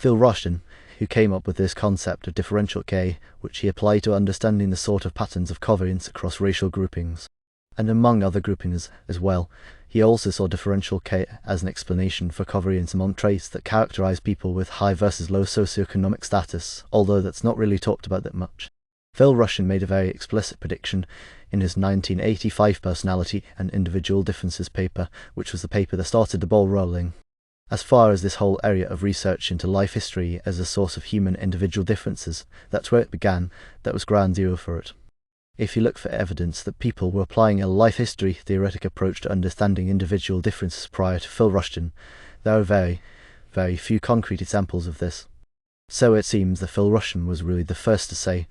Phil Rushton, who came up with this concept of differential K, which he applied to understanding the sort of patterns of covariance across racial groupings. And among other groupings as well, he also saw differential K as an explanation for covariance among traits that characterize people with high versus low socioeconomic status, although that's not really talked about that much. Phil Rushton made a very explicit prediction in his 1985 Personality and Individual Differences paper, which was the paper that started the ball rolling. As far as this whole area of research into life history as a source of human individual differences, that's where it began. That was ground zero for it. If you look for evidence that people were applying a life history theoretic approach to understanding individual differences prior to Phil Rushton, there are very, very few concrete examples of this. So it seems that Phil Rushton was really the first to say,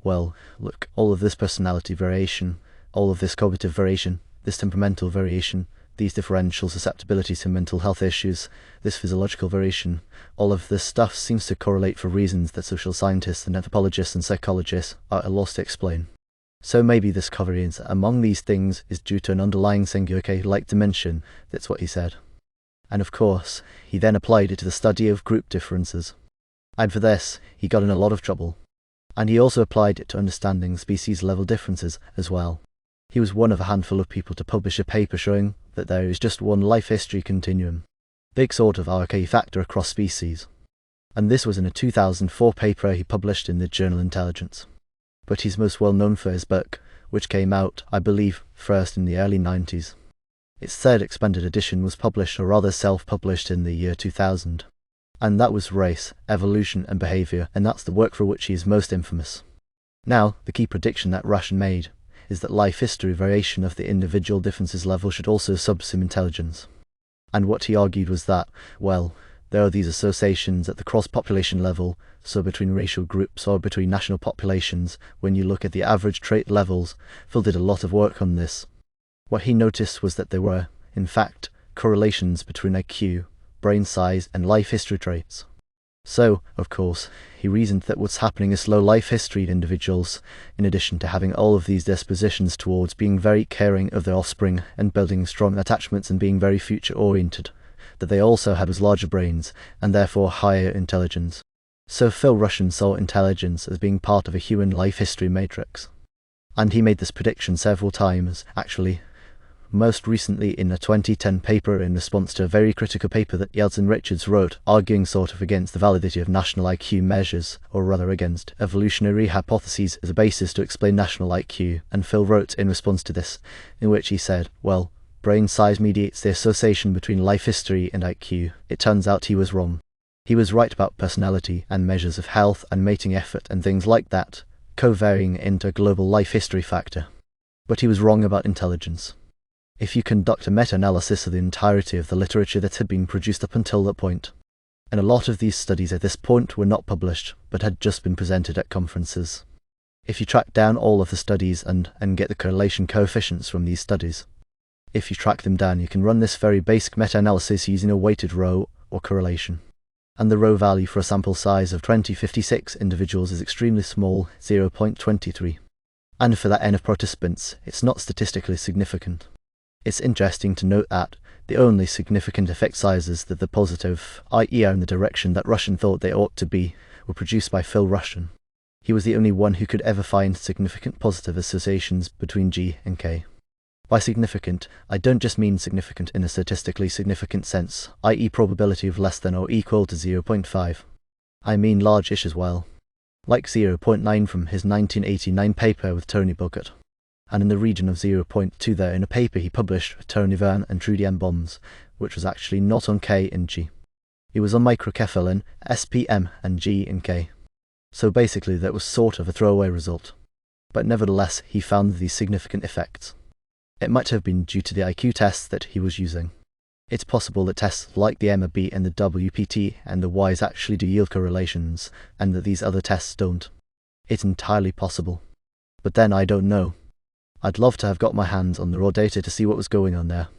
well, look, all of this personality variation, all of this cognitive variation, this temperamental variation, these differential susceptibilities to mental health issues, this physiological variation, all of this stuff seems to correlate for reasons that social scientists and anthropologists and psychologists are at a loss to explain. So maybe this covariance among these things is due to an underlying singular K-like dimension, that's what he said. And of course, he then applied it to the study of group differences. And for this, he got in a lot of trouble. And he also applied it to understanding species-level differences as well. He was one of a handful of people to publish a paper showing that there is just one life history continuum, big sort of RK factor across species. And this was in a 2004 paper he published in the journal Intelligence. But he's most well known for his book, which came out, I believe, first in the early 90s. Its third expanded edition was published, or rather self-published, in the year 2000. And that was Race, Evolution and Behaviour, and that's the work for which he is most infamous. Now, the key prediction that Rushton made is that life history variation of the individual differences level should also subsume intelligence. And what he argued was that, well, there are these associations at the cross-population level, so between racial groups or between national populations, when you look at the average trait levels. Phil did a lot of work on this. What he noticed was that there were, in fact, correlations between IQ, brain size and life history traits. So, of course, he reasoned that what's happening is low life history in individuals, in addition to having all of these dispositions towards being very caring of their offspring and building strong attachments and being very future-oriented, that they also had larger brains and therefore higher intelligence. So Phil Rushton saw intelligence as being part of a human life history matrix. And he made this prediction several times, actually. Most recently in a 2010 paper in response to a very critical paper that Yeltsin Richards wrote, arguing sort of against the validity of national IQ measures, or rather against evolutionary hypotheses as a basis to explain national IQ, and Phil wrote in response to this, in which he said, well, brain size mediates the association between life history and IQ. It turns out he was wrong. He was right about personality and measures of health and mating effort and things like that, co-varying into a global life history factor. But he was wrong about intelligence. If you conduct a meta-analysis of the entirety of the literature that had been produced up until that point, and a lot of these studies at this point were not published, but had just been presented at conferences. If you track down all of the studies and get the correlation coefficients from these studies, if you track them down, you can run this very basic meta-analysis using a weighted row or correlation. And the row value for a sample size of 2056 individuals is extremely small, 0.23. And for that n of participants, it's not statistically significant. It's interesting to note that the only significant effect sizes that the positive, i.e. are in the direction that Rushton thought they ought to be, were produced by Phil Rushton. He was the only one who could ever find significant positive associations between G and K. By significant, I don't just mean significant in a statistically significant sense, i.e. probability of less than or equal to 0.5. I mean large-ish as well, like 0.9 from his 1989 paper with Tony Boggart, and in the region of 0.2 there in a paper he published with Tony Van and Trudy M. Bombs, which was actually not on K and G. It was on microcephalin, SPM and G and K. So basically that was sort of a throwaway result. But nevertheless he found these significant effects. It might have been due to the IQ tests that he was using. It's possible that tests like the MAB and the WPT and the WISE actually do yield correlations, and that these other tests don't. It's entirely possible. But then I don't know. I'd love to have got my hands on the raw data to see what was going on there.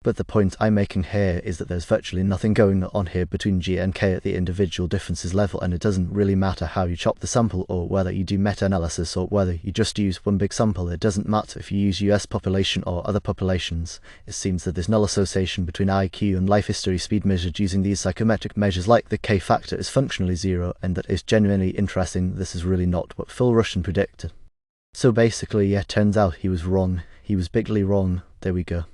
But the point I'm making here is that there's virtually nothing going on here between G and K at the individual differences level, and it doesn't really matter how you chop the sample, or whether you do meta-analysis, or whether you just use one big sample. It doesn't matter if you use US population or other populations. It seems that there's null association between IQ and life history speed measured using these psychometric measures like the K factor is functionally zero, and that is genuinely interesting. This is really not what Phil Rushton predicted. So basically, yeah, turns out he was wrong. He was bigly wrong. There we go.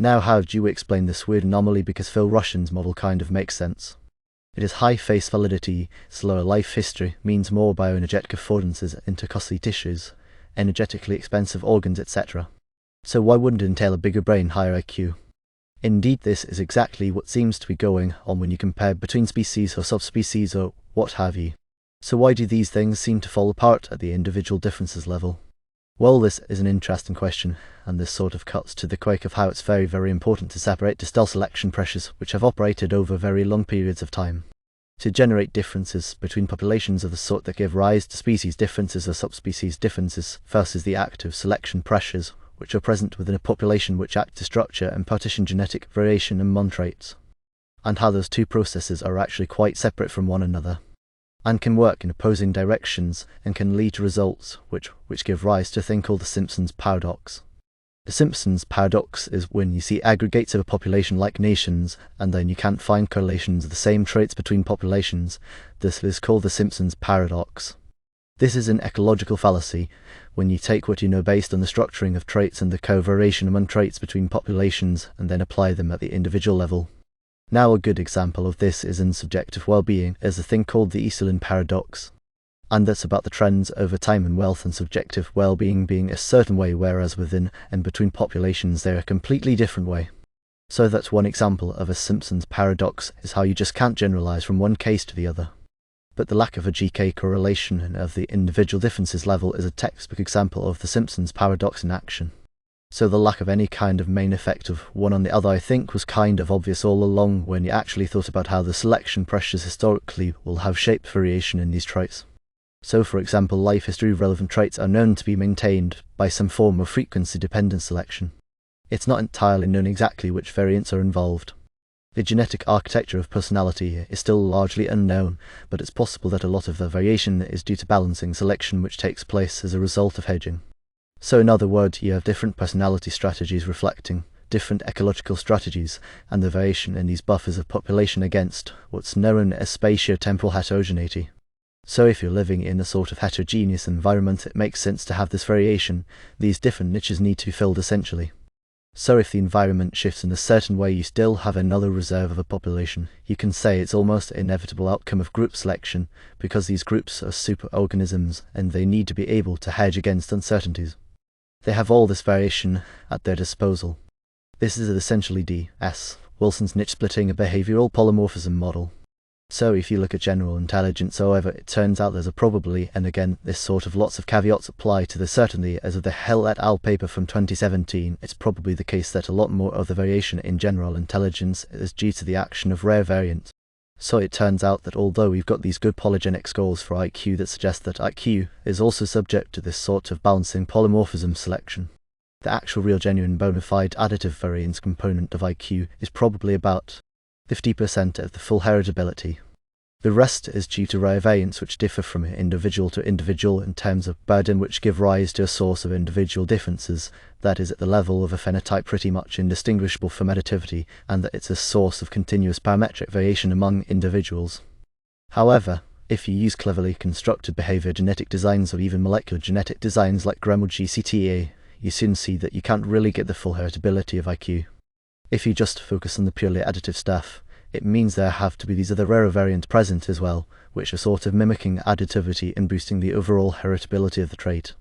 Now how do we explain this weird anomaly, because Phil Rushton's model kind of makes sense. It is high face validity, slower life history, means more bioenergetic affordances into costly tissues, energetically expensive organs, etc. So why wouldn't it entail a bigger brain, higher IQ? Indeed, this is exactly what seems to be going on when you compare between species or subspecies or what have you. So why do these things seem to fall apart at the individual differences level? Well, this is an interesting question, and this sort of cuts to the quick of how it's very, very important to separate distal selection pressures, which have operated over very long periods of time, to generate differences between populations of the sort that give rise to species differences or subspecies differences, versus the active selection pressures, which are present within a population which act to structure and partition genetic variation among traits, and how those two processes are actually quite separate from one another, and can work in opposing directions, and can lead to results which give rise to a thing called the Simpson's paradox. The Simpson's paradox is when you see aggregates of a population like nations, and then you can't find correlations of the same traits between populations. This is called the Simpson's paradox. This is an ecological fallacy, when you take what you know based on the structuring of traits and the covariation among traits between populations, and then apply them at the individual level. Now a good example of this is in subjective well-being, is a thing called the Easterlin paradox. And that's about the trends over time in wealth and subjective well-being being a certain way, whereas within and between populations they're a completely different way. So that's one example of a Simpson's paradox, is how you just can't generalize from one case to the other. But the lack of a GK correlation of the individual differences level is a textbook example of the Simpson's paradox in action. So the lack of any kind of main effect of one on the other, I think, was kind of obvious all along when you actually thought about how the selection pressures historically will have shaped variation in these traits. So for example, life history relevant traits are known to be maintained by some form of frequency-dependent selection. It's not entirely known exactly which variants are involved. The genetic architecture of personality is still largely unknown, but it's possible that a lot of the variation is due to balancing selection which takes place as a result of hedging. So in other words, you have different personality strategies reflecting different ecological strategies, and the variation in these buffers of population against what's known as spatio-temporal heterogeneity. So if you're living in a sort of heterogeneous environment, it makes sense to have this variation. These different niches need to be filled essentially. So if the environment shifts in a certain way, you still have another reserve of a population. You can say it's almost an inevitable outcome of group selection, because these groups are superorganisms and they need to be able to hedge against uncertainties. They have all this variation at their disposal. This is essentially D.S. Wilson's niche-splitting a behavioral polymorphism model. So if you look at general intelligence, however, it turns out there's a probably, and again, this sort of lots of caveats apply to the certainty, as of the Hell et al. Paper from 2017, it's probably the case that a lot more of the variation in general intelligence is due to the action of rare variants. So it turns out that although we've got these good polygenic scores for IQ that suggest that IQ is also subject to this sort of balancing polymorphism selection, the actual real genuine bona fide additive variance component of IQ is probably about 50% of the full heritability. The rest is due to rare variants which differ from individual to individual in terms of burden, which give rise to a source of individual differences that is at the level of a phenotype pretty much indistinguishable from additivity, and that it's a source of continuous parametric variation among individuals. However, if you use cleverly constructed behavior genetic designs or even molecular genetic designs like GREM or GCTA, you soon see that you can't really get the full heritability of IQ. If you just focus on the purely additive stuff, it means there have to be these other rarer variants present as well, which are sort of mimicking additivity and boosting the overall heritability of the trait.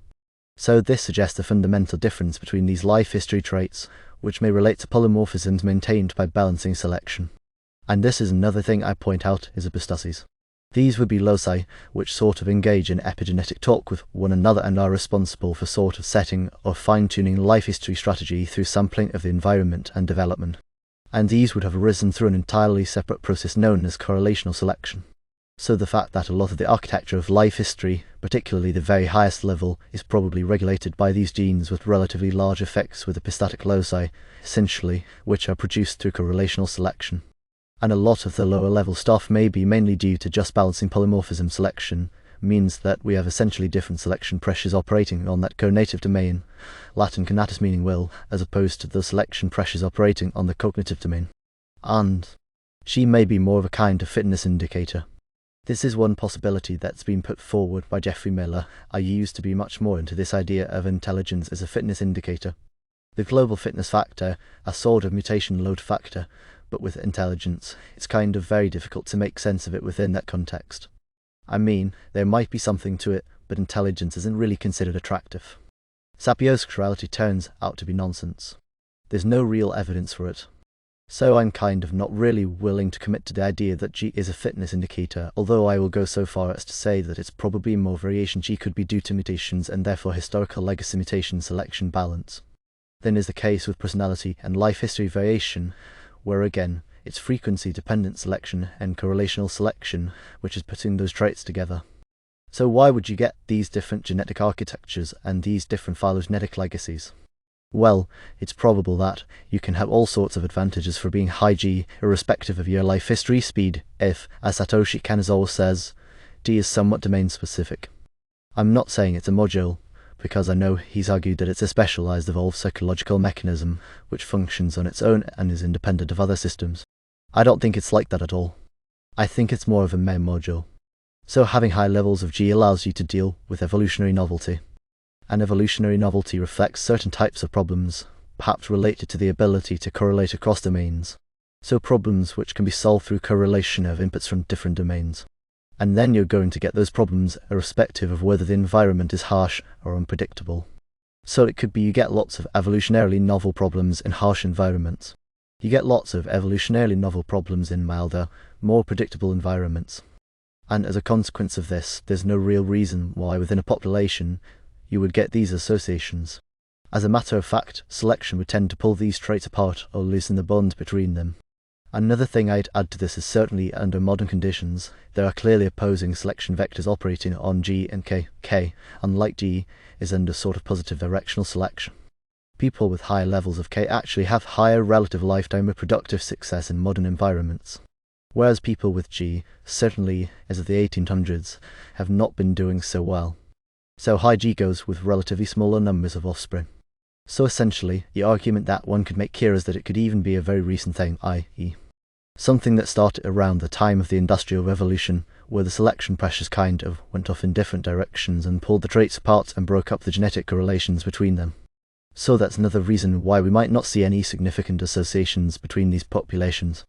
So this suggests a fundamental difference between these life history traits, which may relate to polymorphisms maintained by balancing selection. And this is another thing I point out is epistases. These would be loci which sort of engage in epigenetic talk with one another and are responsible for sort of setting or fine-tuning life history strategy through sampling of the environment and development. And these would have arisen through an entirely separate process known as correlational selection. So the fact that a lot of the architecture of life history, particularly the very highest level, is probably regulated by these genes with relatively large effects with epistatic loci, essentially, which are produced through correlational selection. And a lot of the lower level stuff may be mainly due to just balancing polymorphism selection, means that we have essentially different selection pressures operating on that co-native domain, Latin conatus meaning will, as opposed to the selection pressures operating on the cognitive domain. And she may be more of a kind of fitness indicator. This is one possibility that's been put forward by Geoffrey Miller. I used to be much more into this idea of intelligence as a fitness indicator. The global fitness factor, a sort of mutation load factor, but with intelligence, it's kind of very difficult to make sense of it within that context. I mean, there might be something to it, but intelligence isn't really considered attractive. Sapios's reality turns out to be nonsense. There's no real evidence for it. So I'm kind of not really willing to commit to the idea that G is a fitness indicator, although I will go so far as to say that it's probably more variation G could be due to mutations and therefore historical legacy mutation selection balance than is the case with personality and life history variation, where again, it's frequency-dependent selection and correlational selection which is putting those traits together. So why would you get these different genetic architectures and these different phylogenetic legacies? Well, it's probable that you can have all sorts of advantages for being high G irrespective of your life history speed if, as Satoshi Kanazawa says, D is somewhat domain-specific. I'm not saying it's a module, because I know he's argued that it's a specialized evolved psychological mechanism which functions on its own and is independent of other systems. I don't think it's like that at all. I think it's more of a mem module. So having high levels of G allows you to deal with evolutionary novelty. And evolutionary novelty reflects certain types of problems, perhaps related to the ability to correlate across domains. So problems which can be solved through correlation of inputs from different domains. And then you're going to get those problems irrespective of whether the environment is harsh or unpredictable. So it could be you get lots of evolutionarily novel problems in harsh environments. You get lots of evolutionarily novel problems in milder, more predictable environments. And as a consequence of this, there's no real reason why within a population you would get these associations. As a matter of fact, selection would tend to pull these traits apart or loosen the bond between them. Another thing I'd add to this is certainly under modern conditions, there are clearly opposing selection vectors operating on G and K. K, unlike G, is under sort of positive directional selection. People with higher levels of K actually have higher relative lifetime reproductive success in modern environments, whereas people with G, certainly as of the 1800s, have not been doing so well. So high G goes with relatively smaller numbers of offspring. So essentially, the argument that one could make here is that it could even be a very recent thing, i.e. something that started around the time of the Industrial Revolution, where the selection pressures kind of went off in different directions and pulled the traits apart and broke up the genetic correlations between them. So that's another reason why we might not see any significant associations between these populations.